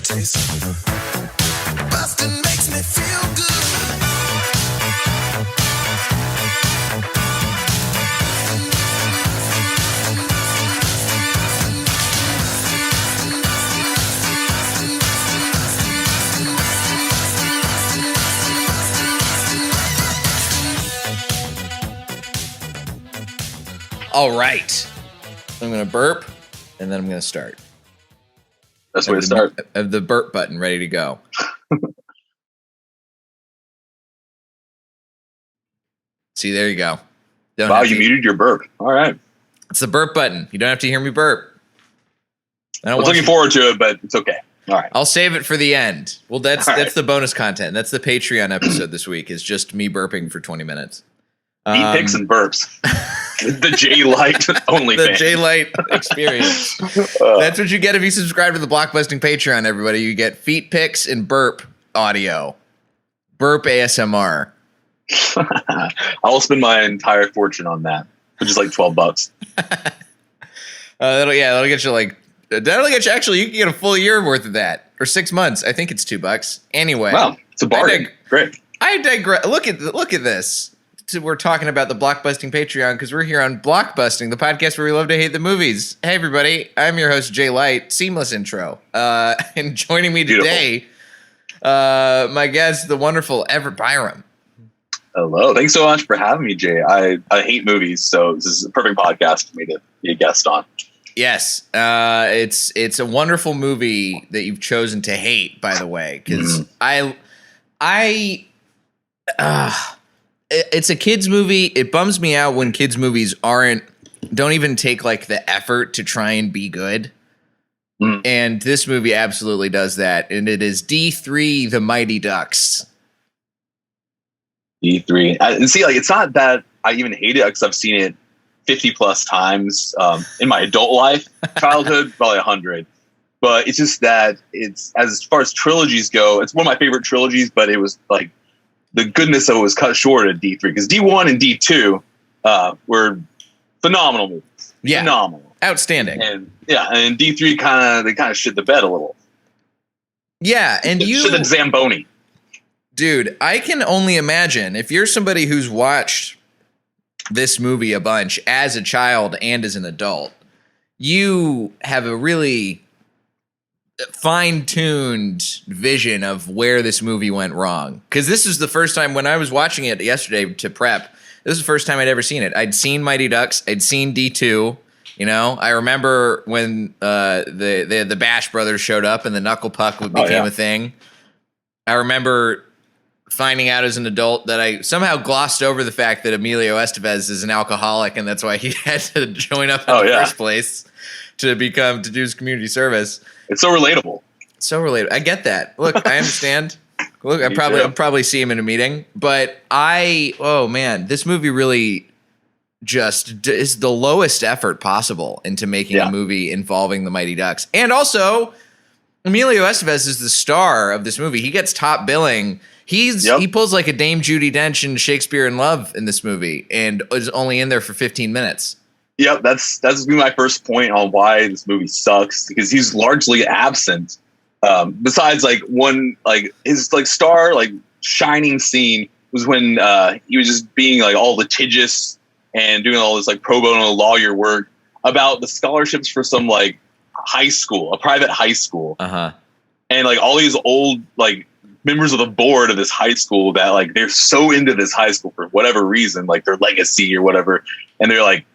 taste. Busting makes me feel good. All right. I'm going to burp, and then I'm going to start. That's where to start. I have the burp button ready to go. See, there you go. Wow, you muted your burp. All right. It's the burp button. You don't have to hear me burp. I was looking forward to it, but it's okay. All right. I'll save it for the end. Well, that's the bonus content. That's the Patreon episode this week, is just me burping for 20 minutes. Picks and burps. The J Light only. The J Light experience. That's what you get if you subscribe to the Blockbusting Patreon, everybody. You get feet pics and burp audio. Burp ASMR. I will spend my entire fortune on that, which is like $12. That'll get you actually, you can get a full year worth of that, or 6 months. I think it's $2. Anyway. Wow, it's a bargain. Great. I digress. Look at this. We're talking about the Blockbusting Patreon because we're here on Blockbusting, the podcast where we love to hate the movies. Hey, everybody. I'm your host, Jay Light. Seamless intro. And joining me today, my guest, the wonderful Everett Byram. Hello. Thanks so much for having me, Jay. I hate movies, so this is a perfect podcast for me to be a guest on. Yes. It's a wonderful movie that you've chosen to hate, by the way, because it's a kids movie. It bums me out when kids movies don't even take like the effort to try and be good. And this movie absolutely does that. And it is D3, The Mighty Ducks. D3. And see, like, it's not that I even hate it because I've seen it 50 plus times in my adult life. Childhood, probably 100. But it's just that it's, as far as trilogies go, it's one of my favorite trilogies, but it was like, the goodness of it was cut short at D3 because D1 and D2 were phenomenal movies. Yeah, phenomenal, outstanding. And D3 kind of shit the bed a little. Yeah, and you shit the Zamboni, dude. I can only imagine if you're somebody who's watched this movie a bunch as a child and as an adult, you have a really fine-tuned vision of where this movie went wrong. Because this is the first time when I was watching it yesterday to prep, this is the first time I'd ever seen it. I'd seen Mighty Ducks. I'd seen D2. You know, I remember when the Bash Brothers showed up and the Knuckle Puck became a thing. I remember finding out as an adult that I somehow glossed over the fact that Emilio Estevez is an alcoholic and that's why he had to join up in the first place to do his community service. It's so relatable. I get that. Look, I understand. Look, I'll probably see him in a meeting, but this movie really just is the lowest effort possible into making a movie involving the Mighty Ducks. And also, Emilio Estevez is the star of this movie. He gets top billing. He pulls like a Dame Judi Dench in Shakespeare in Love in this movie and is only in there for 15 minutes. Yep, that's been my first point on why this movie sucks, because he's largely absent. Besides, like, one, like, his like star like shining scene was when he was just being like all litigious and doing all this like pro bono lawyer work about the scholarships for some like high school, a private high school, and like all these old like members of the board of this high school that like they're so into this high school for whatever reason, like their legacy or whatever, and they're like,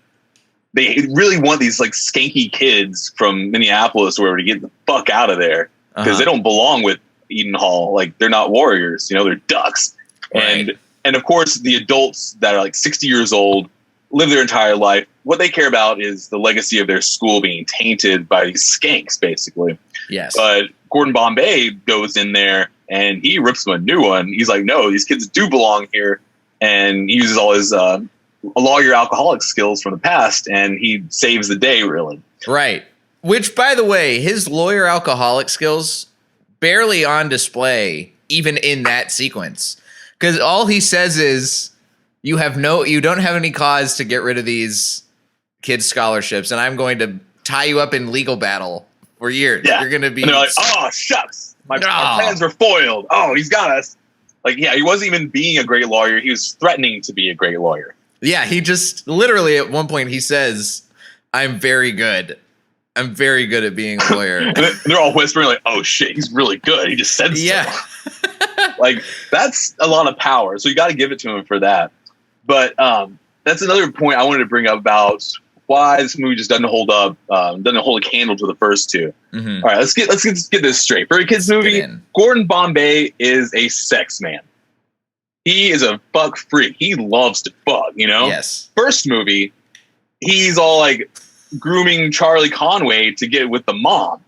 they really want these like skanky kids from Minneapolis or wherever to get the fuck out of there because they don't belong with Eden Hall. Like, they're not warriors, they're ducks. Right. And of course, the adults that are like 60 years old live their entire life. What they care about is the legacy of their school being tainted by these skanks, basically. Yes. But Gordon Bombay goes in there and he rips them a new one. He's like, no, these kids do belong here. And he uses all his lawyer alcoholic skills from the past, and he saves the day, really. Right. Which, by the way, his lawyer alcoholic skills barely on display even in that sequence. Because all he says is, you don't have any cause to get rid of these kids' scholarships, and I'm going to tie you up in legal battle for years. Yeah. You're gonna be. And they're like, oh shucks, our plans were foiled. Oh, he's got us. Like, yeah, he wasn't even being a great lawyer. He was threatening to be a great lawyer. Yeah, he just literally at one point he says, "I'm very good. I'm very good at being a lawyer." And they're all whispering like, "Oh shit, he's really good. He just said so." Yeah. Like, that's a lot of power. So you got to give it to him for that. But that's another point I wanted to bring up about why this movie just doesn't hold up, doesn't hold a candle to the first two. Mm-hmm. All right, let's get this straight. For a kids movie, Gordon Bombay is a sex man. He is a fuck freak. He loves to fuck, you know? Yes. First movie, he's all like grooming Charlie Conway to get with the mom.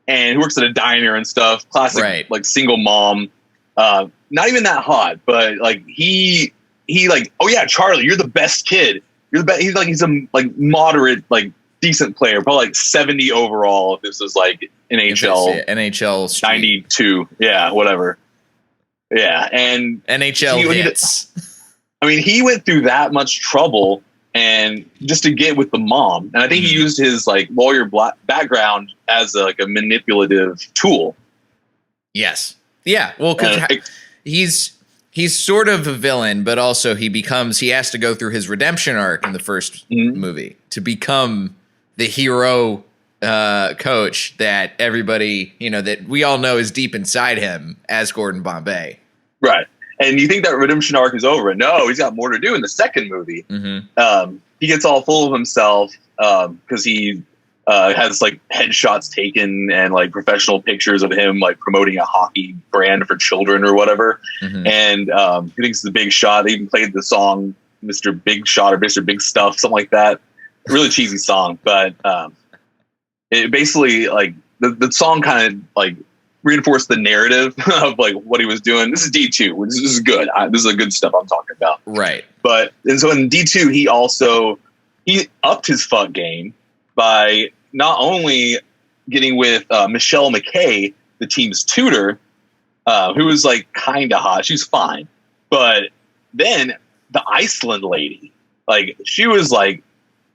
And he works at a diner and stuff. Classic, like, single mom. Not even that hot, but like he like, oh yeah, Charlie, you're the best kid. You're the best. He's a like moderate, like decent player, probably like 70 overall. If this is like NHL 92, yeah, whatever. Yeah, and NHL hits. I mean, he went through that much trouble and just to get with the mom, and I think he used his like lawyer background as a manipulative tool. Yes. Yeah. Well, because he's sort of a villain, but also he has to go through his redemption arc in the first movie to become the hero coach that everybody, that we all know is deep inside him as Gordon Bombay. Right. And you think that redemption arc is over. No, he's got more to do in the second movie. He gets all full of himself because he has like headshots taken and like professional pictures of him like promoting a hockey brand for children or whatever. And he thinks it's a big shot. They even played the song Mr. Big Shot or Mr. Big Stuff, something like that. Really cheesy song, but it basically like the song kind of like reinforced the narrative of like what he was doing. This is D2. This is good. This is the good stuff I'm talking about. Right. And so in D2, he upped his fuck game by not only getting with Michelle McKay, the team's tutor, who was like kind of hot. She was fine. But then the Iceland lady, like she was like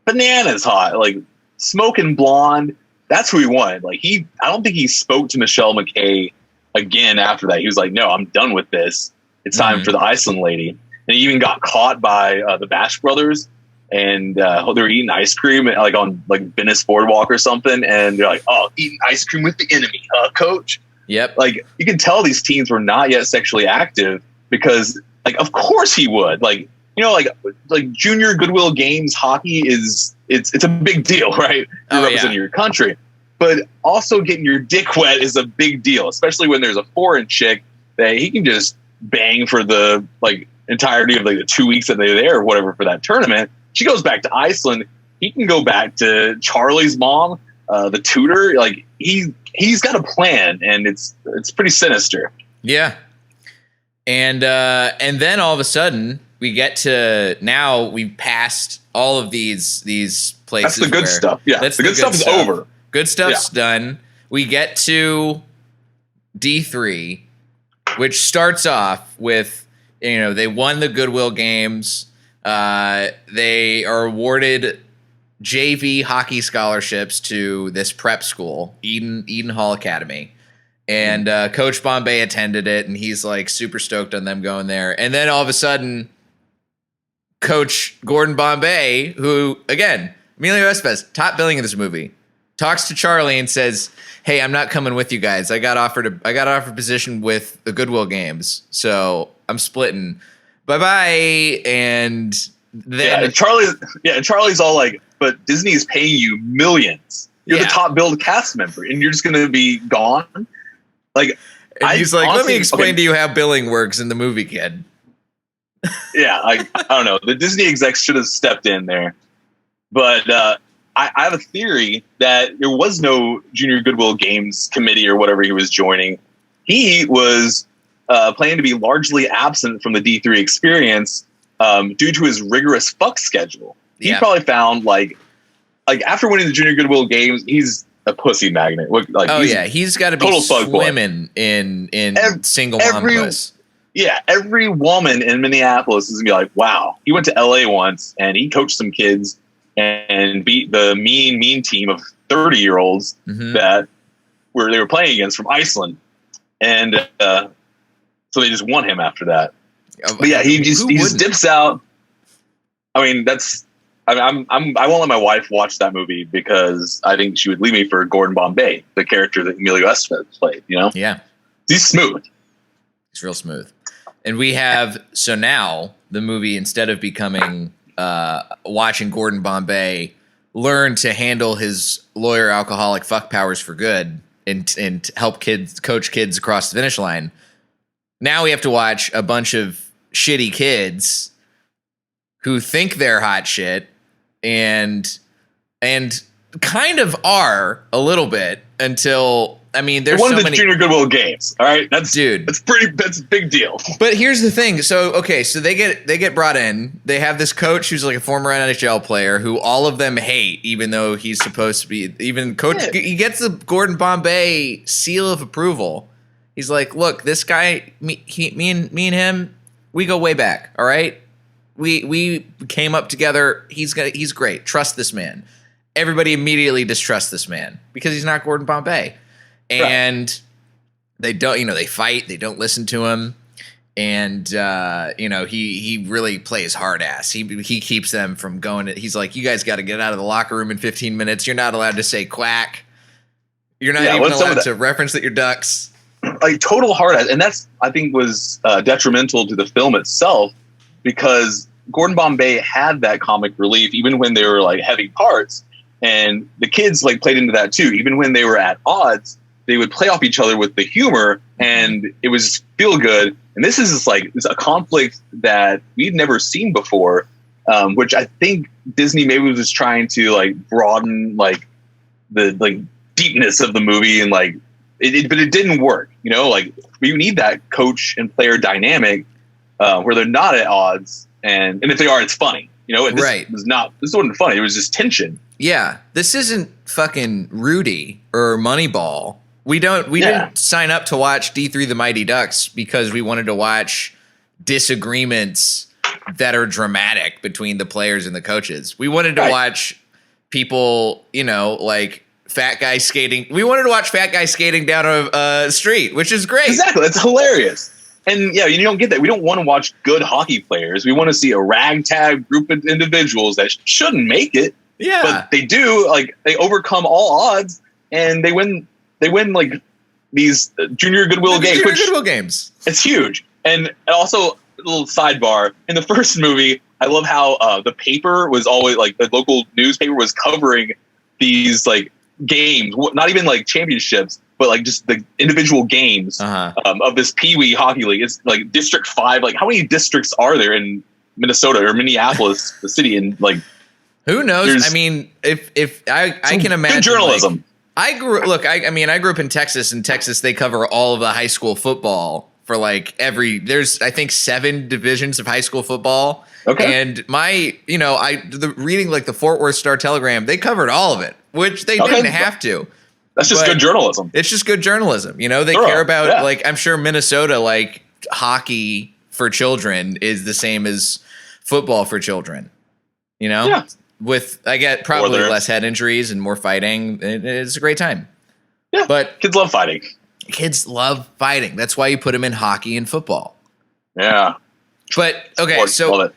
bananas hot, like smoking blonde. That's who he wanted. Like I don't think he spoke to Michelle McKay again after that. He was like, no, I'm done with this. It's time for the Iceland lady. And he even got caught by the Bash brothers. And they were eating ice cream like on like Venice Boardwalk or something. And they're like, oh, eating ice cream with the enemy, coach? Yep. Like you can tell these teens were not yet sexually active because like, of course he would. Like, like junior Goodwill Games hockey it's a big deal, right? You're representing your country. But also getting your dick wet is a big deal, especially when there's a foreign chick that he can just bang for the like entirety of like the 2 weeks that they're there or whatever for that tournament. She goes back to Iceland. He can go back to Charlie's mom, the tutor. Like he's got a plan, and it's pretty sinister. Yeah. And then all of a sudden we get to now we've passed all of these places. That's the good stuff. Yeah. That's the good stuff is over. Good stuff's done. We get to D3, which starts off with, they won the Goodwill Games. They are awarded JV hockey scholarships to this prep school, Eden Hall Academy. And Coach Bombay attended it, and he's like super stoked on them going there. And then all of a sudden, Coach Gordon Bombay, who, again, Emilio Estevez, top billing in this movie, talks to Charlie and says, hey, I'm not coming with you guys. I got offered a position with the Goodwill Games, so I'm splitting. Bye-bye. And then Charlie's all like, but Disney is paying you millions. You're the top billed cast member, and you're just going to be gone? Like, and he's like, honestly, let me explain to you how billing works in the movie, kid. Yeah, I don't know. The Disney execs should have stepped in there. But I have a theory that there was no Junior Goodwill Games committee or whatever he was joining. He was planning to be largely absent from the D3 experience due to his rigorous fuck schedule. He probably found like after winning the Junior Goodwill Games, he's a pussy magnet. He's got to be swimming in single mom puss. Yeah, every woman in Minneapolis is gonna be like, wow, he went to LA once and he coached some kids and beat the mean team of 30-year-olds that where they were playing against from Iceland, and so they just won him after that. But yeah, he just dips out. I mean, I won't let my wife watch that movie because I think she would leave me for Gordon Bombay, the character that Emilio Estevez played. You know, yeah, he's smooth. He's real smooth. And we have so now the movie, instead of becoming watching Gordon Bombay learn to handle his lawyer alcoholic fuck powers for good and help coach kids across the finish line. Now we have to watch a bunch of shitty kids who think they're hot shit and kind of are a little bit until, I mean, there's one so of the many Junior Goodwill games. All right, that's a big deal. But here's the thing. So they get brought in. They have this coach who's like a former NHL player who all of them hate, even though he's supposed to be. Even coach, he gets the Gordon Bombay seal of approval. He's like, look, this guy, me and him, we go way back. All right, we came up together. He's great. Trust this man. Everybody immediately distrusts this man because he's not Gordon Bombay. And they don't, they fight. They don't listen to him, and he really plays hard ass. He keeps them from going. He's like, you guys got to get out of the locker room in 15 minutes. You're not allowed to say quack. You're not even allowed to reference that you're ducks. Like total hard ass, and that's I think was detrimental to the film itself because Gordon Bombay had that comic relief even when they were like heavy parts, and the kids like played into that too. Even when they were at odds, they would play off each other with the humor, and it was feel good. And this is just it's a conflict that we'd never seen before, which I think Disney maybe was just trying to broaden the deepness of the movie, and but it didn't work. We need that coach and player dynamic where they're not at odds, and if they are, it's funny. This wasn't funny. It was just tension. Yeah, this isn't fucking Rudy or Moneyball. We didn't sign up to watch D3 The Mighty Ducks because we wanted to watch disagreements that are dramatic between the players and the coaches. We wanted to watch people, fat guy skating. We wanted to watch fat guy skating down a street, which is great. Exactly. It's hilarious. And yeah, you don't get that. We don't want to watch good hockey players. We want to see a ragtag group of individuals that shouldn't make it. Yeah. But they do. They overcome all odds and they win these Junior Goodwill games. It's huge. And also, a little sidebar, in the first movie, I love how the paper was always the local newspaper was covering these games, not even championships, but just the individual games of this Pee Wee hockey league. It's District 5. How many districts are there in Minnesota or Minneapolis, the city? And who knows? I mean, if I can imagine good journalism. I grew up in Texas. In Texas, they cover all of the high school football for there's I think 7 divisions of high school football. Okay. And reading the Fort Worth Star-Telegram, they covered all of it, which they didn't have to. That's just good journalism. It's just good journalism. They care about I'm sure Minnesota hockey for children is the same as football for children. Yeah. With I get probably less head injuries and more fighting. It's a great time. Yeah, but kids love fighting. Kids love fighting. That's why you put them in hockey and football. Yeah. But okay, so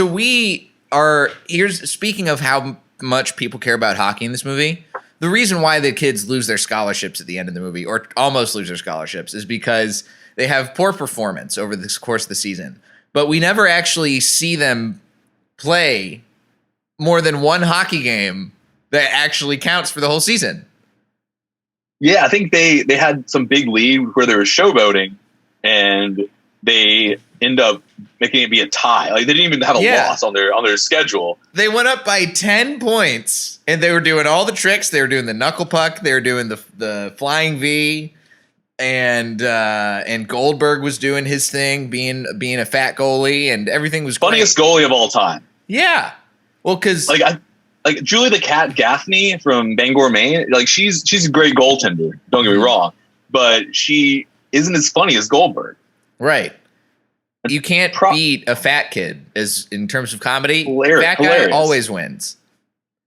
we are speaking of how much people care about hockey in this movie. The reason why the kids lose their scholarships at the end of the movie, or almost lose their scholarships, is because they have poor performance over the course of the season. But we never actually see them play more than one hockey game that actually counts for the whole season. Yeah, I think they had some big lead where they were showboating, and they end up making it be a tie. They didn't even have a loss on their schedule. They went up by 10 points, and they were doing all the tricks. They were doing the knuckle puck. They were doing the flying V, and Goldberg was doing his thing, being a fat goalie, and everything was funniest goalie of all time. Yeah. Well, because Julie the Cat Gaffney from Bangor, Maine, she's a great goaltender. Don't get me wrong, but she isn't as funny as Goldberg. Right. You can't beat a fat kid in terms of comedy. Hilarious. Fat guy always wins.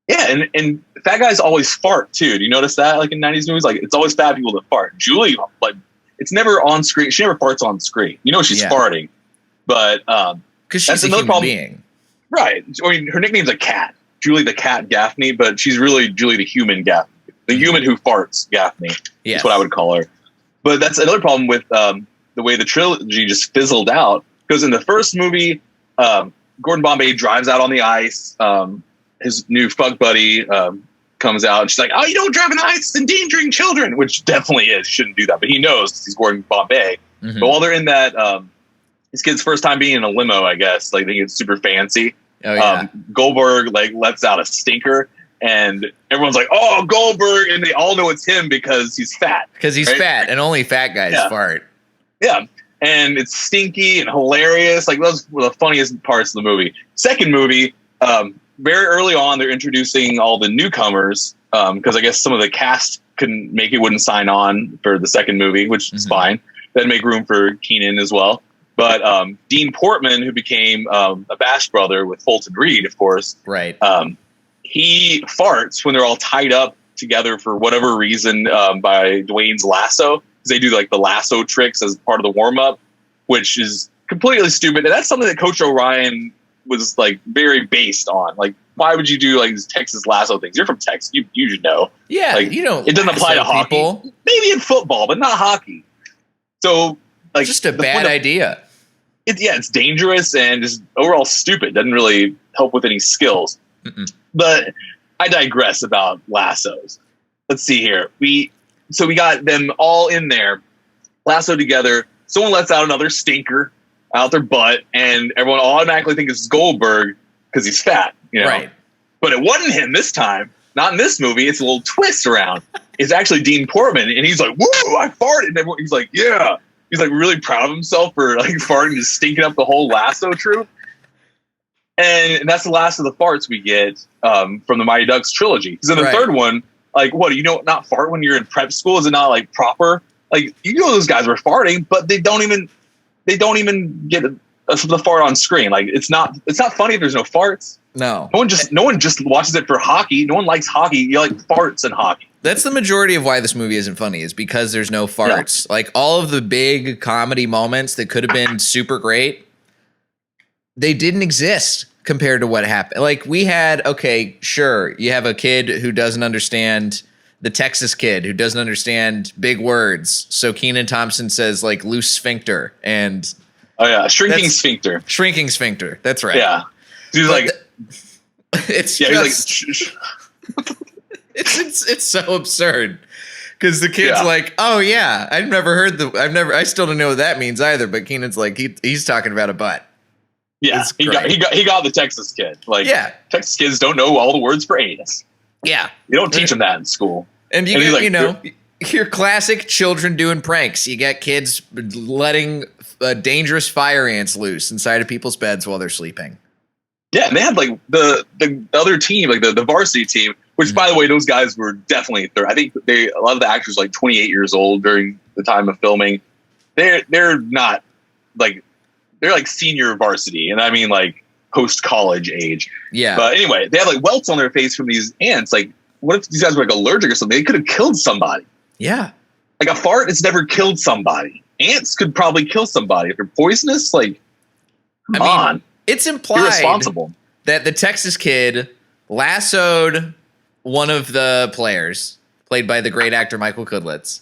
Yeah, and fat guys always fart too. Do you notice that? Like in 90s movies, like it's always fat people that fart. Julie, like it's never on screen. She never farts on screen. You know she's farting, but because she's a human being, right? I mean, her nickname's a cat, Julie the Cat Gaffney, but she's really Julie the Human Gaffney, the human who farts Gaffney. Yes. That's what I would call her. But that's another problem with the way the trilogy just fizzled out. Because in the first movie, Gordon Bombay drives out on the ice. His new fuck buddy comes out and she's like, "Oh, you don't drive on ice, it's endangering children," which definitely is. Shouldn't do that, but he knows he's Gordon Bombay. Mm-hmm. But while they're in that, his kid's first time being in a limo, I guess, like they get super fancy. Oh, yeah. Goldberg like lets out a stinker, and everyone's like, "Oh, Goldberg!" and they all know it's him because he's fat. Because he's fat, and only fat guys fart. Yeah. And it's stinky and hilarious. Like those were the funniest parts of the movie. Second movie, very early on, they're introducing all the newcomers because I guess some of the cast wouldn't sign on for the second movie, which is fine. Then make room for Keenan as well. But Dean Portman, who became a Bash brother with Fulton Reed, of course, right? He farts when they're all tied up together for whatever reason by Dwayne's lasso. They do like the lasso tricks as part of the warm up, which is completely stupid. And that's something that Coach O'Ryan was like very based on. Like, why would you do like these Texas lasso things? You're from Texas, you should know. Yeah, like, you don't. It doesn't apply to people. Hockey. Maybe in football, but not hockey. So, like, just a bad idea. It's dangerous and just overall stupid. Doesn't really help with any skills. Mm-mm. But I digress about lassos. Let's see here. We got them all in there, lassoed together. Someone lets out another stinker out their butt, and everyone automatically thinks it's Goldberg because he's fat, you know. Right. But it wasn't him this time. Not in this movie. It's a little twist around. It's actually Dean Portman, and he's like, "Woo! I farted!" And everyone, he's like, "Yeah." He's like really proud of himself for like farting, just stinking up the whole lasso troop. And that's the last of the farts we get from the Mighty Ducks trilogy. Because in the third one. Like, what, do you know not fart when you're in prep school? Is it not like proper? Like, you know those guys were farting, but they don't even get the fart on screen. Like, it's not funny if there's no farts. No one just watches it for hockey. No one likes hockey. You like farts in hockey. That's the majority of why this movie isn't funny, is because there's no farts. Yeah. Like, all of the big comedy moments that could have been super great, they didn't exist compared to what happened. Like, we had, okay, sure, you have a kid who doesn't understand, the Texas kid who doesn't understand big words. So Kenan Thompson says like loose sphincter and shrinking sphincter. Shrinking sphincter. That's right. Yeah. He's like it's it's so absurd. Because the kid's like, "Oh yeah, I still don't know what that means either." But Keenan's like, he's talking about a butt. Yeah, he got the Texas kid. Like, Texas kids don't know all the words for anus. Yeah, you don't teach them that in school. And your classic children doing pranks. You got kids letting dangerous fire ants loose inside of people's beds while they're sleeping. Yeah, and they had like the other team, like the varsity team. Which, by the way, those guys were definitely. I think a lot of the actors were like 28 years old during the time of filming. They're not like. They're like senior varsity, and I mean like post-college age. Yeah. But anyway, they had like welts on their face from these ants. Like, what if these guys were like allergic or something? They could have killed somebody. Yeah. Like a fart has never killed somebody. Ants could probably kill somebody. If they're poisonous, like, come on. It's implied irresponsible that the Texas kid lassoed one of the players, played by the great actor Michael Kudlitz.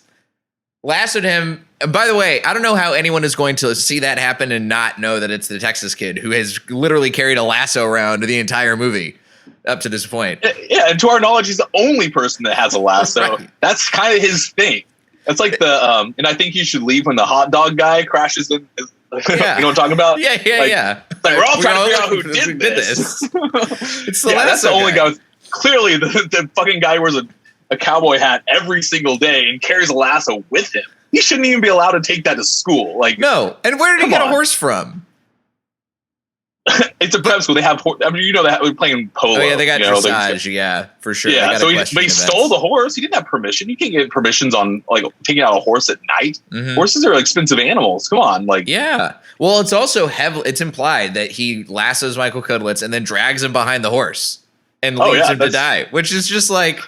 Lassoed him. And by the way, I don't know how anyone is going to see that happen and not know that it's the Texas kid who has literally carried a lasso around the entire movie up to this point. Yeah, and to our knowledge, he's the only person that has a lasso. Right. That's kind of his thing. That's like the and I think you should leave when the hot dog guy crashes in. You know what I'm talking about? Yeah. Like, we're all trying to figure out who did this. It's the lasso. That's the only guy. Clearly, the fucking guy wears a cowboy hat every single day and carries a lasso with him. He shouldn't even be allowed to take that to school. Like, no. And where did he get a horse from? It's a prep school. They have. I mean, they're playing polo. Oh yeah, they got dressage. Yeah, for sure. Yeah, so he stole the horse. He didn't have permission. You can't get permissions on like taking out a horse at night. Mm-hmm. Horses are expensive animals. Come on, like yeah. Well, it's also heavily. It's implied that he lassos Michael Kudlitz and then drags him behind the horse. and Oh, leaves yeah, him to die, which is just like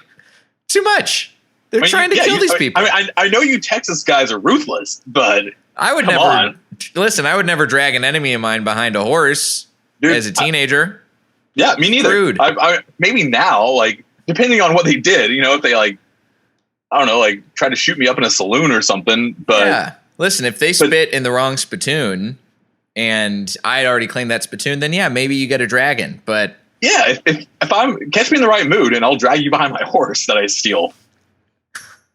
too much. They're trying to kill these people. I know you Texas guys are ruthless, but I would come never on. listen. I would never drag an enemy of mine behind a horse as a teenager. Yeah, me neither. Rude. Maybe now, like, depending on what they did, if they like, I don't know, like try to shoot me up in a saloon or something. But yeah, listen, if they spit in the wrong spittoon and I'd already claimed that spittoon, then yeah, maybe you get a dragon. But yeah, if I'm catch me in the right mood and I'll drag you behind my horse that I steal.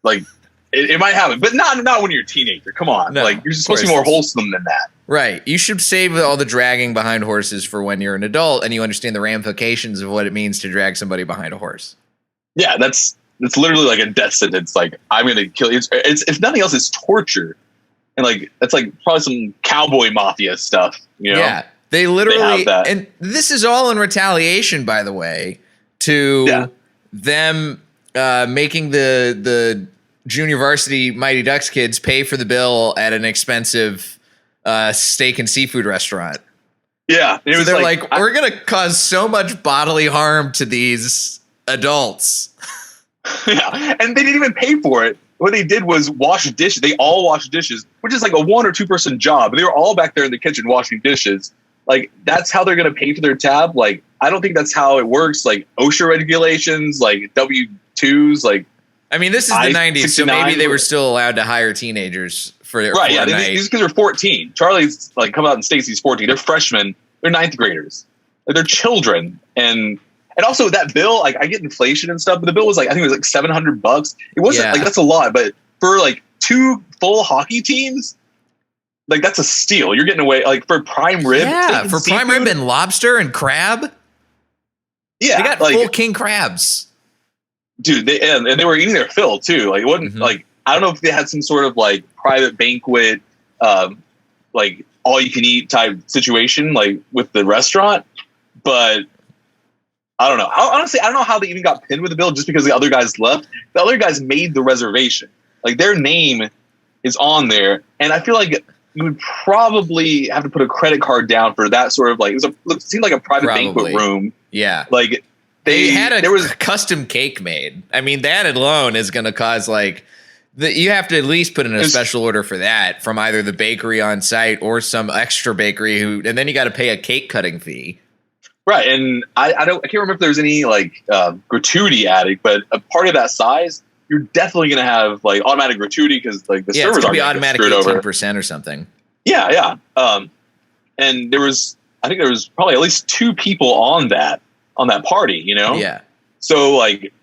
Like it might happen, but not when you're a teenager. Come on, no, like you're supposed to be more wholesome than that. Right. You should save all the dragging behind horses for when you're an adult and you understand the ramifications of what it means to drag somebody behind a horse. Yeah, that's literally like a death sentence. Like, I'm going to kill you. It's if nothing else, it's torture. And like, it's like probably some cowboy mafia stuff, Yeah. They literally, have that. And this is all in retaliation, by the way, to them making the junior varsity Mighty Ducks kids pay for the bill at an expensive steak and seafood restaurant. Yeah. So they're like, we're going to cause so much bodily harm to these adults. Yeah. And they didn't even pay for it. What they did was wash dishes. They all washed dishes, which is like a 1 or 2 person job. They were all back there in the kitchen washing dishes. Like, that's how they're going to pay for their tab. Like, I don't think that's how it works. Like, OSHA regulations, like W-2s, like. I mean, this is the 90s, so maybe they were still allowed to hire teenagers for a night. These kids are 14. Charlie's like coming out and Stacy's 14. They're freshmen. They're 9th graders. They're children. And also that bill, like, I get inflation and stuff, but the bill was like, I think it was like $700. It wasn't like, that's a lot, but for like 2 full hockey teams, like, that's a steal. You're getting away, like, for prime rib. Yeah, for prime rib and lobster and crab. Yeah. They got like, full king crabs. Dude, and they were eating their fill too. Like, it wasn't like, I don't know if they had some sort of like private banquet, like all you can eat type situation, like with the restaurant, but I don't know. Honestly, I don't know how they even got pinned with the bill just because the other guys left. The other guys made the reservation. Like, their name is on there. And I feel like you would probably have to put a credit card down for that sort of like, it seemed like a private banquet room. Yeah. Like, They had a custom cake made. I mean, that alone is going to cause like you have to at least put in a special order for that from either the bakery on site or some extra bakery and then you got to pay a cake cutting fee. Right. And I can't remember if there's any like gratuity added, but a party of that size, you're definitely going to have like automatic gratuity because like the servers are be automatic 18% or something. Yeah. And I think there was probably at least 2 people on that party, Yeah. So like,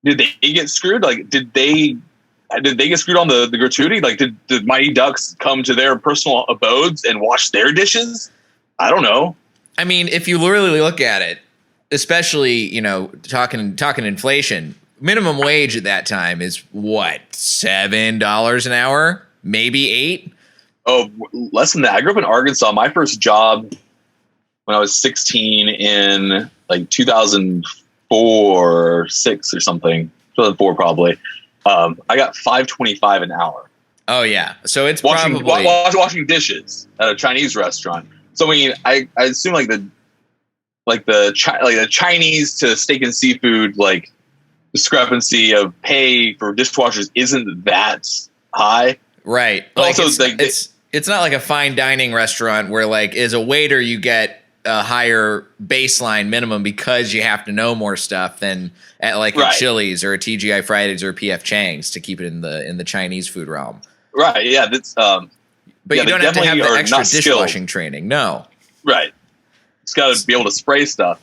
did they get screwed? Like, did they get screwed on the gratuity? Like, did the Mighty Ducks come to their personal abodes and wash their dishes? I don't know. I mean, if you really look at it, especially, talking inflation, minimum wage at that time is what, $7 an hour, maybe $8? Oh, less than that. I grew up in Arkansas. My first job when I was 16 in like 2004 or 6 or something, 2004 probably. I got $5.25 an hour. Oh yeah, so it's probably washing dishes at a Chinese restaurant. So I mean, I assume like the Chinese to steak and seafood like discrepancy of pay for dishwashers isn't that high, right? Like, also, it's not like a fine dining restaurant where like as a waiter you get a higher baseline minimum because you have to know more stuff than at like a Chili's or a TGI Fridays or a PF Chang's to keep it in the Chinese food realm. Right. Yeah. That's but you don't have to have the extra dishwashing training. No. Right. It's got to be able to spray stuff.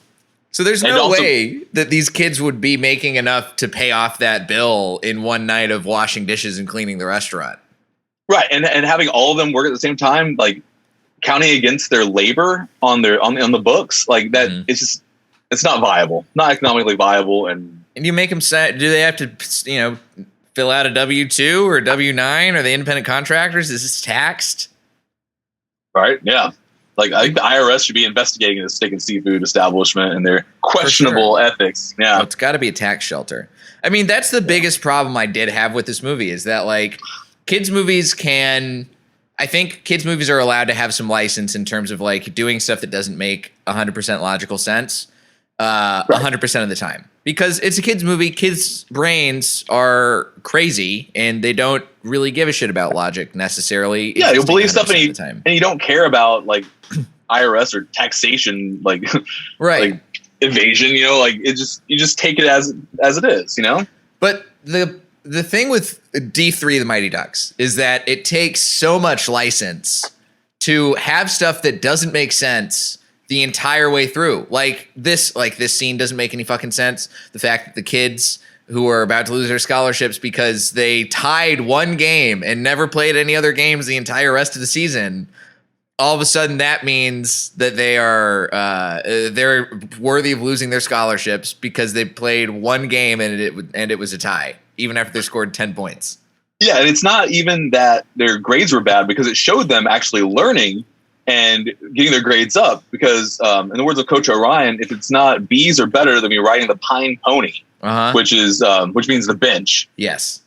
So there's no way that these kids would be making enough to pay off that bill in one night of washing dishes and cleaning the restaurant. Right. And having all of them work at the same time, like counting against their labor on the books, like that, it's not viable, not economically viable. And you make them do they have to, fill out a W-2 or a W-9? Are they independent contractors? Is this taxed? Right. Yeah. Like, I think the IRS should be investigating this steak and seafood establishment and their questionable ethics. Yeah. Well, it's got to be a tax shelter. I mean, that's the biggest problem I did have with this movie is that, like, kids' movies I think kids' movies are allowed to have some license in terms of, like, doing stuff that doesn't make 100% logical sense. 100% of the time, because it's a kids movie. Kids' brains are crazy and they don't really give a shit about logic necessarily. Yeah, you'll believe stuff of the time. and you don't care about like IRS or taxation, like right. like evasion, you know, like you just take it as it is, you know? But the thing with D3 the Mighty Ducks is that it takes so much license to have stuff that doesn't make sense the entire way through. Like this scene doesn't make any fucking sense. The fact that the kids who are about to lose their scholarships because they tied one game and never played any other games the entire rest of the season, all of a sudden that means that they're worthy of losing their scholarships because they played one game and it was a tie, even after they scored 10 points. Yeah, and it's not even that their grades were bad, because it showed them actually learning and getting their grades up, because in the words of Coach O'Ryan, if it's not B's or better, then you're riding the pine pony, which means the bench. Yes.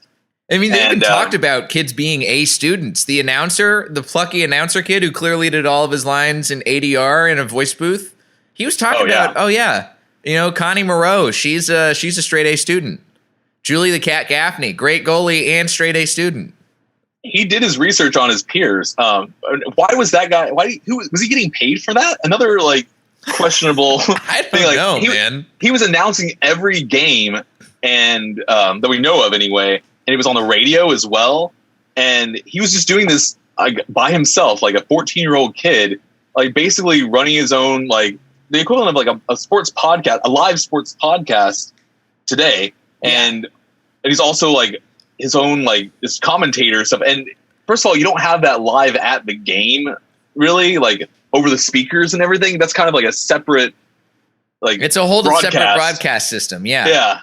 I mean, they even talked about kids being A students. The announcer, the plucky announcer kid who clearly did all of his lines in ADR in a voice booth, he was talking about, you know, Connie Moreau, she's a straight A student. Julie the Cat Gaffney, great goalie and straight A student. He did his research on his peers. Why was that guy? Was he getting paid for that? Another like questionable. I don't know, man. He was announcing every game, and that we know of anyway. And he was on the radio as well. And he was just doing this by himself, like a 14-year-old kid, like basically running his own, like the equivalent of like a sports podcast, a live sports podcast today. Yeah. And he's also like his own, like this commentator stuff. And first of all, you don't have that live at the game, really, like over the speakers and everything. That's kind of like a separate, like it's a whole separate broadcast system. Yeah. Yeah.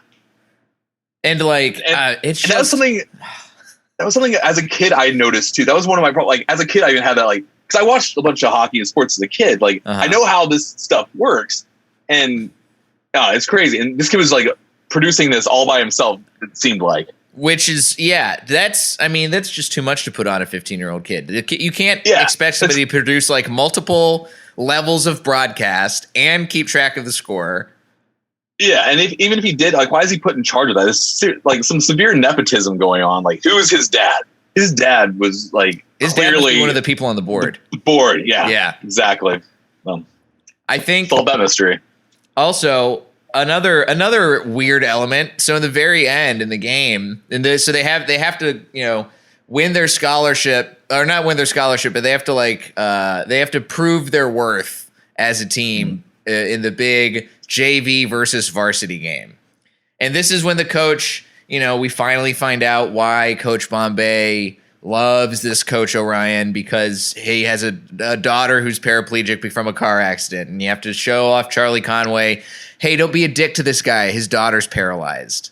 And like, it's just, that was something as a kid I noticed too. That was one of my problems. Like as a kid, I even had that, like, because I watched a bunch of hockey and sports as a kid. Like I know how this stuff works, and it's crazy. And this kid was like producing this all by himself. It seemed like, which is that's just too much to put on a 15-year-old kid. You can't expect somebody to produce like multiple levels of broadcast and keep track of the score. Yeah, and even if he did, like, why is he put in charge of that? There's like some severe nepotism going on. Like, who is his dad? His dad was like clearly one of the people on the board. The board, yeah, exactly. I think solve that mystery. Also, another weird element. So in the very end in the game, so they have to win their scholarship, or not win their scholarship, but they have to prove their worth as a team in the big JV versus varsity game. And this is when the coach, we finally find out why Coach Bombay loves this Coach O'Ryan, because he has a daughter who's paraplegic from a car accident. And you have to show off Charlie Conway. Hey, don't be a dick to this guy. His daughter's paralyzed.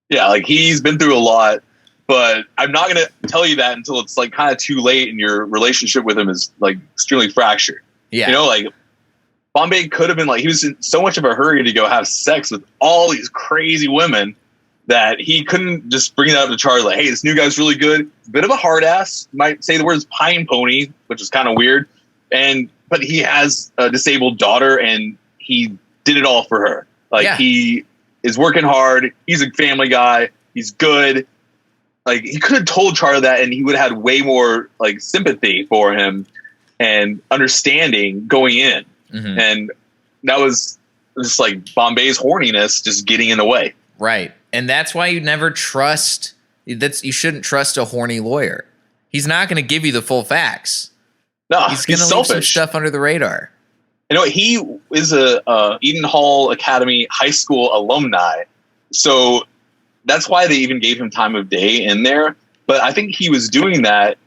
Yeah, like he's been through a lot, but I'm not going to tell you that until it's like kind of too late and your relationship with him is like extremely fractured. Yeah. Like Bombay could have been like, he was in so much of a hurry to go have sex with all these crazy women that he couldn't just bring that up to Charlie. Like, hey, this new guy's really good. Bit of a hard ass. Might say the words pine pony, which is kind of weird. But he has a disabled daughter and he did it all for her. Like he is working hard. He's a family guy. He's good. Like he could have told Charlie that and he would have had way more like sympathy for him and understanding going in. Mm-hmm. And that was just like Bombay's horniness just getting in the way. Right. And that's why you never trust. You shouldn't trust a horny lawyer. He's not going to give you the full facts. No, he's going to leave some stuff under the radar. He is a Eden Hall Academy high school alumni. So that's why they even gave him time of day in there. But I think he was doing that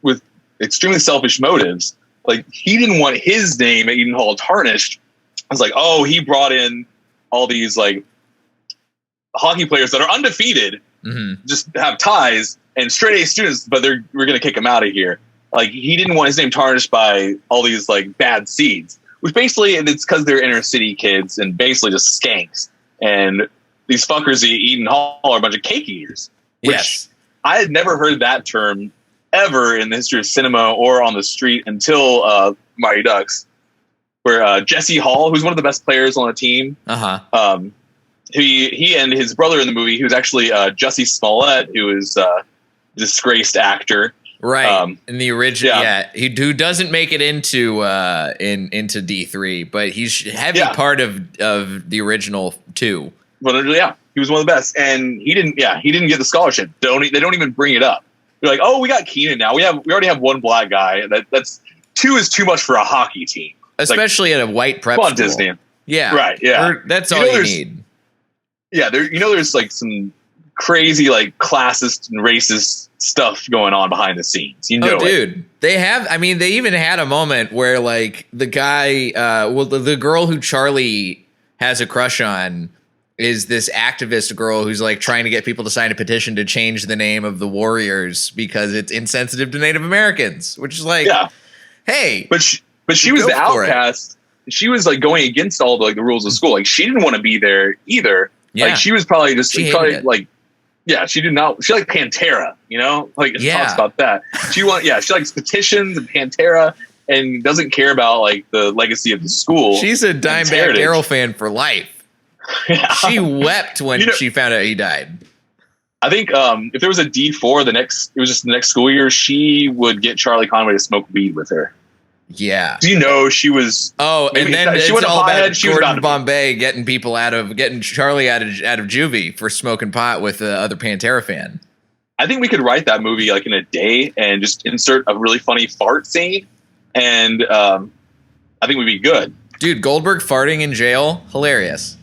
with extremely selfish motives. Like he didn't want his name at Eden Hall tarnished. I was like, oh, he brought in all these like hockey players that are undefeated, just have ties and straight A students, but we're going to kick him out of here. Like he didn't want his name tarnished by all these like bad seeds, which basically it's because they're inner city kids and basically just skanks. And these fuckers at Eden Hall are a bunch of cake eaters. Which I had never heard that term ever in the history of cinema or on the street until Mighty Ducks. where Jesse Hall, who's one of the best players on the team, he and his brother in the movie, who's actually Jussie Smollett, who is a disgraced actor. Right. In the original, who doesn't make it into D3, but he's heavy part of the original 2. But he was one of the best, and he didn't get the scholarship. They don't even bring it up. They're like, oh, we got Keenan now. We already have one black guy. That's 2 is too much for a hockey team, especially at a white prep school. Disney. Yeah, right. Yeah, that's all you need. Yeah, there's like some crazy like classist and racist stuff going on behind the scenes. Dude, they have. I mean, they even had a moment where like the guy, the girl who Charlie has a crush on is this activist girl who's like trying to get people to sign a petition to change the name of the Warriors because it's insensitive to Native Americans, which is like, hey, but she was the outcast. She was like going against all the rules of school. Like she didn't want to be there either. Yeah. Like she was probably like. Yeah, she did not. She liked Pantera, like it talks about that. She likes petitions and Pantera, and doesn't care about like the legacy of the school. She's a Dimebag Darrell fan for life. Yeah. She wept when she found out he died. I think if there was a D4, it was just the next school year, she would get Charlie Conway to smoke weed with her. Yeah. Do she was? Oh, and then it's all about Coach Bombay getting Charlie out of juvie for smoking pot with the other Pantera fan. I think we could write that movie like in a day and just insert a really funny fart scene, and I think we'd be good. Dude, Goldberg farting in jail, hilarious.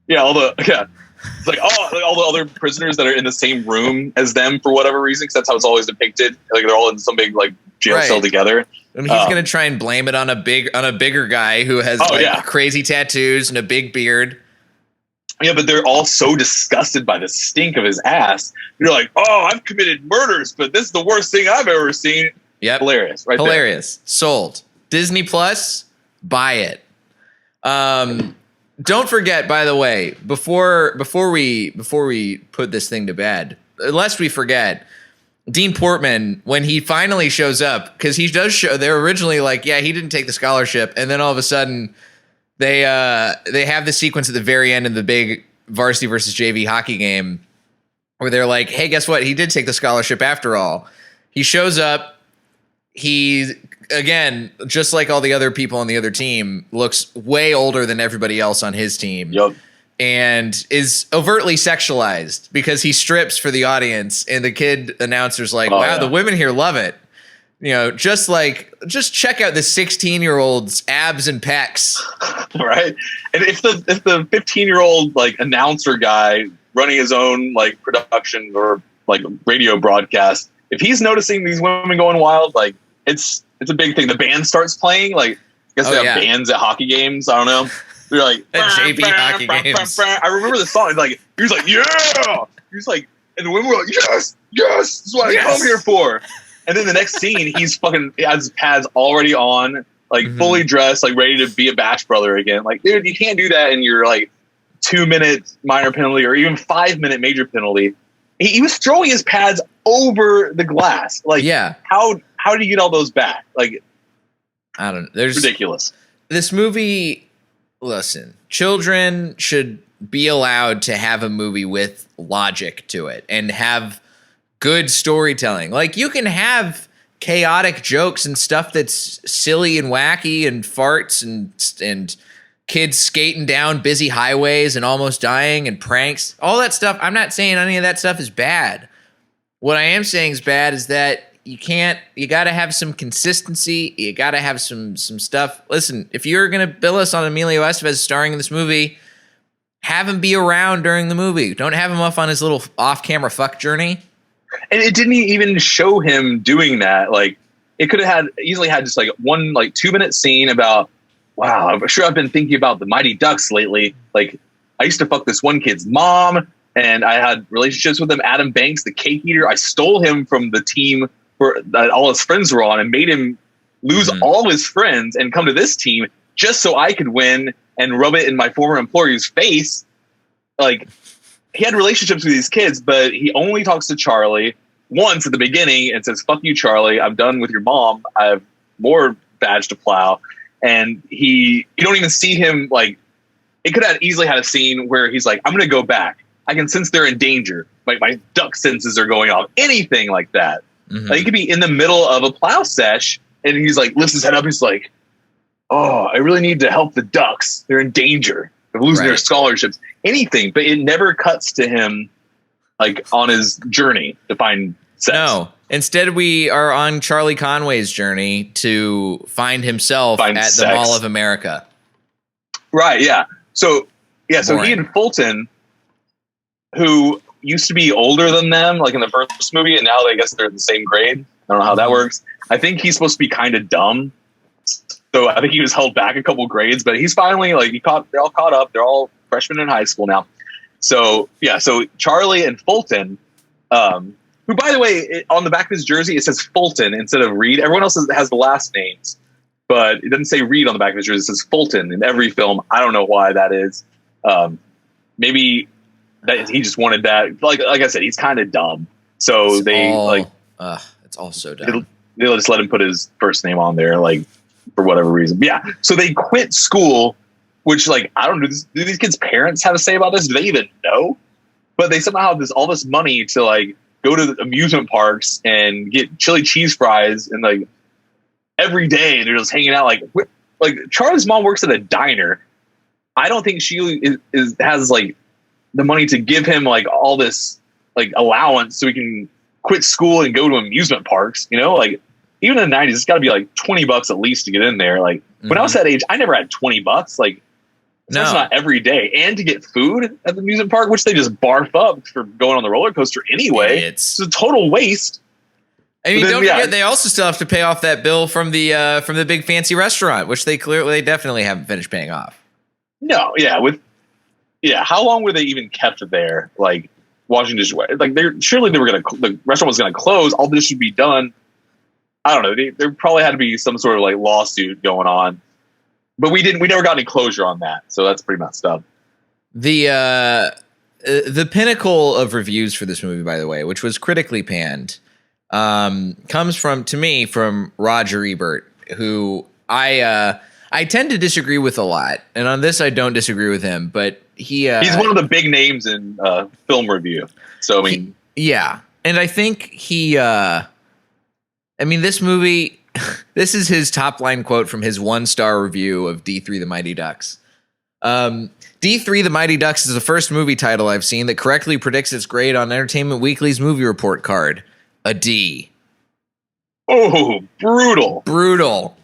Yeah, it's like all the other prisoners that are in the same room as them for whatever reason, because that's how it's always depicted. Like they're all in some big like jail cell together. And he's going to try and blame it on a bigger guy who has crazy tattoos and a big beard. Yeah, but they're all so disgusted by the stink of his ass. You're like, oh, I've committed murders, but this is the worst thing I've ever seen. Yep. Hilarious. Right Hilarious. There. Sold. Disney Plus, buy it. Don't forget, by the way, before we put this thing to bed, lest we forget, Dean Portman, when he finally shows up, because he does show, they're originally like, yeah, he didn't take the scholarship, and then all of a sudden they have the sequence at the very end of the big varsity versus JV hockey game where they're like, hey, guess what? He did take the scholarship after all. He shows up. He, again, just like all the other people on the other team, looks way older than everybody else on his team. Yep. And is overtly sexualized because he strips for the audience, and the kid announcer's like, wow, the women here love it. Just check out the 16-year-old's abs and pecs. Right. And if the 15-year-old like announcer guy running his own like production or like radio broadcast, if he's noticing these women going wild, like it's a big thing. The band starts playing, like I guess they have bands at hockey games. I don't know. They're like at JV hockey games. I remember the song. Like he was like, yeah. He was like, and the women were like, yes. This is what I come here for. And then the next scene, he's he has his pads already on, like fully dressed, like ready to be a batch brother again. Like, dude, you can't do that in your like 2-minute minor penalty or even 5-minute major penalty. He was throwing his pads over the glass. Like, how did he get all those back? Like, I don't know. There's ridiculous. This movie. Listen, children should be allowed to have a movie with logic to it and have good storytelling. Like, you can have chaotic jokes and stuff that's silly and wacky and farts and kids skating down busy highways and almost dying and pranks. All that stuff. I'm not saying any of that stuff is bad. What I am saying is bad is that you got to have some consistency. You got to have some stuff. Listen, if you're going to bill us on Emilio Estevez starring in this movie, have him be around during the movie. Don't have him off on his little off-camera fuck journey. And it didn't even show him doing that. Like, it could have easily had just like one like 2-minute scene about, wow, I'm sure I've been thinking about the Mighty Ducks lately. Like, I used to fuck this one kid's mom, and I had relationships with him. Adam Banks, the cake eater. I stole him from the team that all his friends were on and made him lose all his friends and come to this team just so I could win and rub it in my former employer's face. Like, he had relationships with these kids, but he only talks to Charlie once at the beginning and says, fuck you, Charlie. I'm done with your mom. I have more badge to plow. and you don't even see him. Like, it could have easily had a scene where he's like, I'm going to go back. I can sense they're in danger. My duck senses are going off. Anything like that. Mm-hmm. Like, he could be in the middle of a plow sesh, and he's like, lifts his head up. He's like, oh, I really need to help the ducks. They're in danger of losing their scholarships. Anything, but it never cuts to him like on his journey to find sex. No. Instead, we are on Charlie Conway's journey to find himself at sex. the Mall of America. Right, yeah. So Boring. he and Fulton, who used to be older than them, like in the first movie, and now I guess they're in the same grade. I don't know how that works. I think he's supposed to be kind of dumb. So I think he was held back a couple grades, but he's finally they're all caught up. They're all freshmen in high school now. So Charlie and Fulton, who, by the way, on the back of his jersey, it says Fulton instead of Reed. Everyone else has the last names, but it doesn't say Reed on the back of his jersey. It says Fulton in every film. I don't know why that is. Maybe that he just wanted that. Like I said, he's kind of dumb. So it's all so dumb. They just let him put his first name on there, like, for whatever reason. But yeah, so they quit school, which, like, I don't know. Do these kids' parents have a say about this? Do they even know? But they somehow have all this money to, like, go to the amusement parks and get chili cheese fries, and, like, every day they're just hanging out. Like Charlie's mom works at a diner. I don't think she has like the money to give him like all this like allowance so he can quit school and go to amusement parks. You know, like, even in the 90s, it's got to be like $20 at least to get in there. Like, when I was that age, I never had $20. Like, that's not every day. And to get food at the amusement park, which they just barf up for going on the roller coaster anyway. It's a total waste. I mean, don't forget, they also still have to pay off that bill from the big fancy restaurant, which they definitely haven't finished paying off. No, how long were they even kept there? Like, washing dishes? Like, surely the restaurant was gonna close. All this should be done. I don't know. There probably had to be some sort of like lawsuit going on, but we never got any closure on that. So that's pretty messed up. The pinnacle of reviews for this movie, by the way, which was critically panned, comes from Roger Ebert, who I tend to disagree with a lot, and on this I don't disagree with him, but he's one of the big names in film review. So I mean, and I think this movie, this is his top line quote from his 1-star review of D3 The Mighty Ducks. D3 The Mighty Ducks is the first movie title I've seen that correctly predicts its grade on Entertainment Weekly's movie report card. A D. Oh, brutal. Brutal.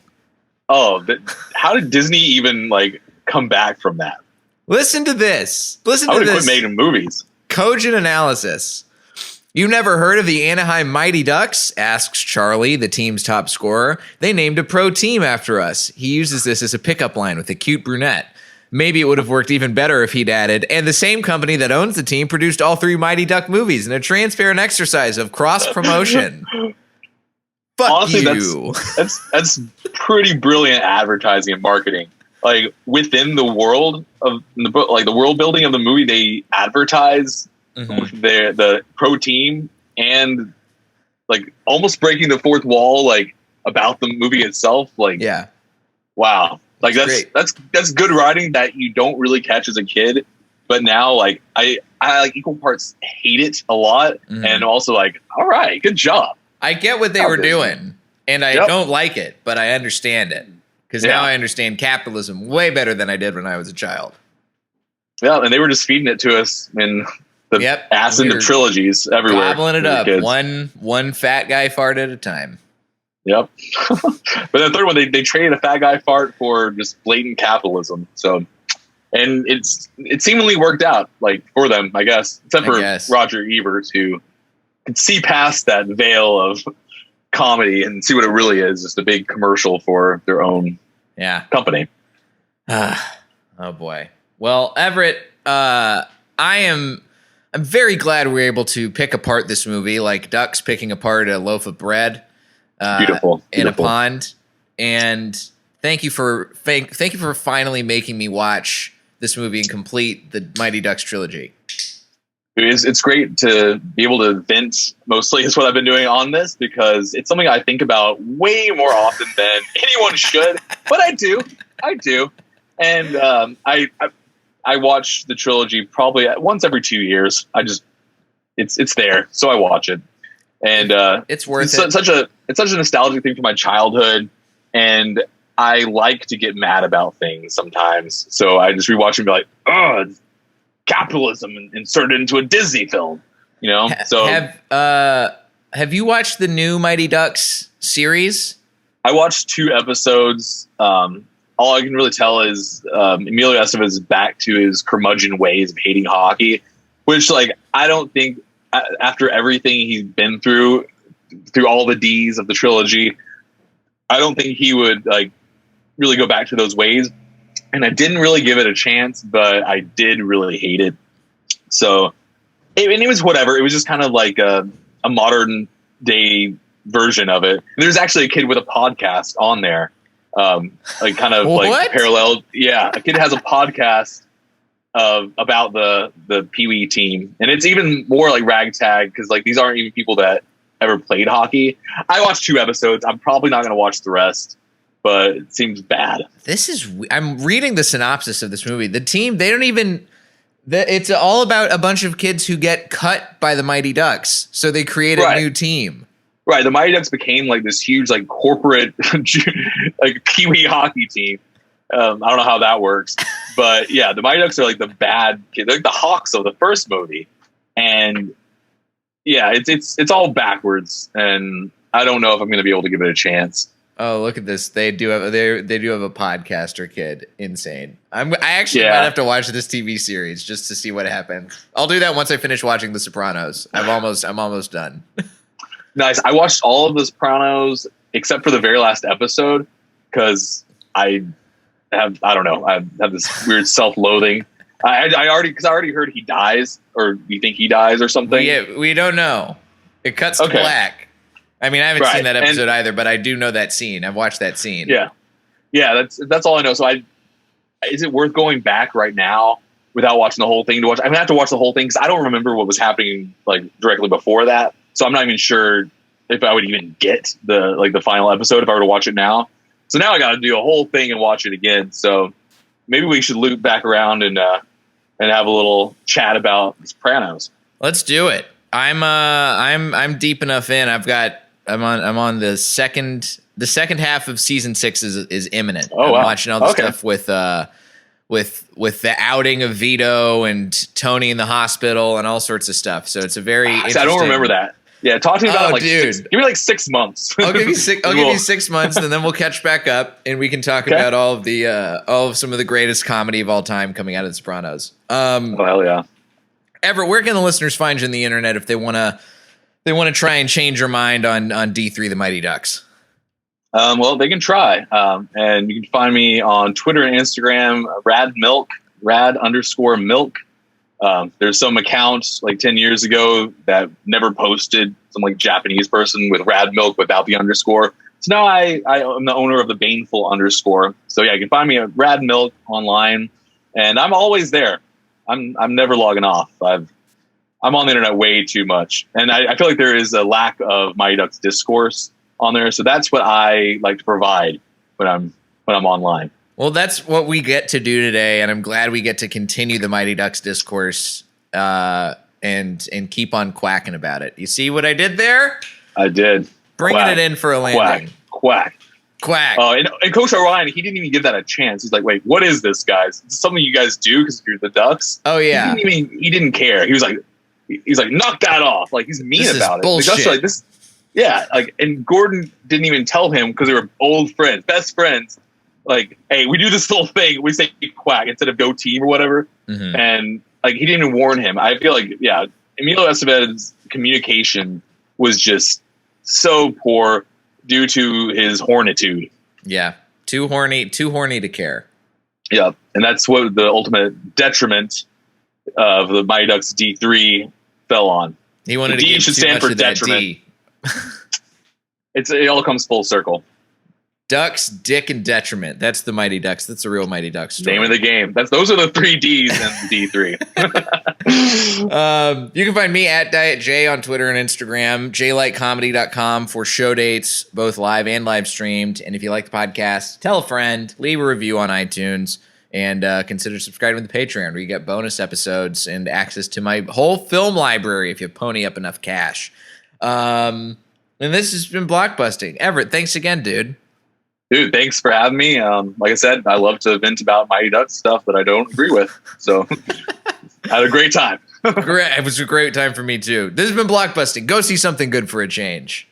Oh, how did Disney even like come back from that? Listen to this. I would have quit making movies. Cogent analysis. You never heard of the Anaheim Mighty Ducks? Asks Charlie, the team's top scorer. They named a pro team after us. He uses this as a pickup line with a cute brunette. Maybe it would have worked even better if he'd added, and the same company that owns the team produced all 3 Mighty Duck movies in a transparent exercise of cross-promotion. Fuck honestly, you. That's pretty brilliant advertising and marketing. Like, within the world of the world building of the movie, they advertise the pro team and like almost breaking the fourth wall, like about the movie itself. Like, wow, like that's good writing that you don't really catch as a kid, but now like I like equal parts hate it a lot, and also like, all right, good job. I get what they were doing, and I don't like it, but I understand it because now I understand capitalism way better than I did when I was a child. Yeah, and they were just feeding it to us in the ass into trilogies everywhere. Gobbling it up, one fat guy fart at a time. Yep. But the third one, they traded a fat guy fart for just blatant capitalism. So, and it seemingly worked out, like, for them, I guess, except for Roger Ebert, who could see past that veil of comedy and see what it really is, just a big commercial for their own company. Oh boy. Well, Everett, I'm very glad we were able to pick apart this movie like ducks picking apart a loaf of bread. Beautiful. In a pond. And thank you for finally making me watch this movie and complete the Mighty Ducks trilogy. It's great to be able to vent, mostly is what I've been doing on this, because it's something I think about way more often than anyone should, but I do. And I watch the trilogy probably once every 2 years. It's there, so I watch it. And it's worth it. It's such a nostalgic thing for my childhood, and I like to get mad about things sometimes. So I just rewatch and be like, oh, capitalism inserted into a Disney film, So have you watched the new Mighty Ducks series? I watched 2 episodes. All I can really tell is Emilio Estevez is back to his curmudgeon ways of hating hockey, which, like, I don't think after everything he's been through all the D's of the trilogy, I don't think he would like really go back to those ways. And I didn't really give it a chance, but I did really hate it. So, it was whatever. It was just kind of like a modern day version of it. There's actually a kid with a podcast on there, like kind of like parallel. Yeah, a kid has a podcast about the Pee Wee team, and it's even more like ragtag because like these aren't even people that ever played hockey. I watched 2 episodes. I'm probably not going to watch the rest, but it seems bad. I'm reading the synopsis of this movie. The team, they don't even, it's all about a bunch of kids who get cut by the Mighty Ducks. So they create a new team. Right. The Mighty Ducks became like this huge, like corporate, like Pee Wee hockey team. I don't know how that works, but yeah, the Mighty Ducks are like the bad kids, like the Hawks of the first movie. And yeah, it's all backwards, and I don't know if I'm going to be able to give it a chance. Oh, look at this! They do have a podcaster kid. Insane. I actually might have to watch this TV series just to see what happens. I'll do that once I finish watching The Sopranos. I'm almost done. Nice. I watched all of The Sopranos except for the very last episode because I have this weird self-loathing. I already heard he dies, or you think he dies or something. Yeah, we don't know. It cuts to black. I mean, I haven't seen that episode either, but I do know that scene. I've watched that scene. Yeah, that's all I know. So is it worth going back right now without watching the whole thing to watch? I'm gonna have to watch the whole thing because I don't remember what was happening like directly before that. So I'm not even sure if I would even get the final episode if I were to watch it now. So now I got to do a whole thing and watch it again. So maybe we should loop back around and have a little chat about The Sopranos. Let's do it. I'm deep enough in. I'm on the second half of season 6 is imminent. Oh, I'm wow. watching all the stuff with the outing of Vito and Tony in the hospital and all sorts of stuff. So it's a very interesting. I don't remember that. Yeah, talk to me about dude. Give me like 6 months. I'll give you 6 months, and then we'll catch back up, and we can talk about all of some of the greatest comedy of all time coming out of The Sopranos. Oh hell yeah, Everett, where can the listeners find you on the internet if they want to try and change your mind on D3 the Mighty Ducks? Well, they can try, and you can find me on Twitter and Instagram, rad_milk. There's some accounts like 10 years ago that never posted, some like Japanese person with rad milk without the underscore. So now I am the owner of the baneful underscore. So yeah, you can find me at rad milk online, and I'm always there. I'm never logging off. I'm on the internet way too much, and I feel like there is a lack of Mighty Ducks discourse on there. So that's what I like to provide when I'm online. Well, that's what we get to do today, and I'm glad we get to continue the Mighty Ducks discourse and keep on quacking about it. You see what I did there? I did. Bringing it in for a landing. Quack. And Coach Orion, he didn't even give that a chance. He's like, "Wait, what is this, guys? Is this something you guys do because you're the Ducks?" Oh yeah. He didn't care. He was like, "Knock that off!" Like he's mean about it. Bullshit. The Ducks are like this. Yeah, like, and Gordon didn't even tell him because they were old friends, best friends. Like, hey, we do this little thing. We say quack instead of go team or whatever. Mm-hmm. And like, he didn't even warn him. I feel like, yeah, Emilio Estevez's communication was just so poor due to his hornitude. Yeah. Too horny to care. Yeah. And that's what the ultimate detriment of the Mighty Ducks D3 fell on. He wanted the to D should stand for detriment. It all comes full circle. Ducks, Dick, and Detriment. That's the Mighty Ducks. That's the real Mighty Ducks story. Name of the game. Those are the 3 Ds and D3. You can find me at Diet J on Twitter and Instagram, jlightcomedy.com for show dates, both live and live streamed. And if you like the podcast, tell a friend, leave a review on iTunes, and consider subscribing to the Patreon, where you get bonus episodes and access to my whole film library if you pony up enough cash. And this has been Blockbusting. Everett, thanks again, dude. Dude, thanks for having me. Like I said, I love to vent about Mighty Ducks stuff that I don't agree with. So I had a great time. It was a great time for me, too. This has been Blockbusting. Go see something good for a change.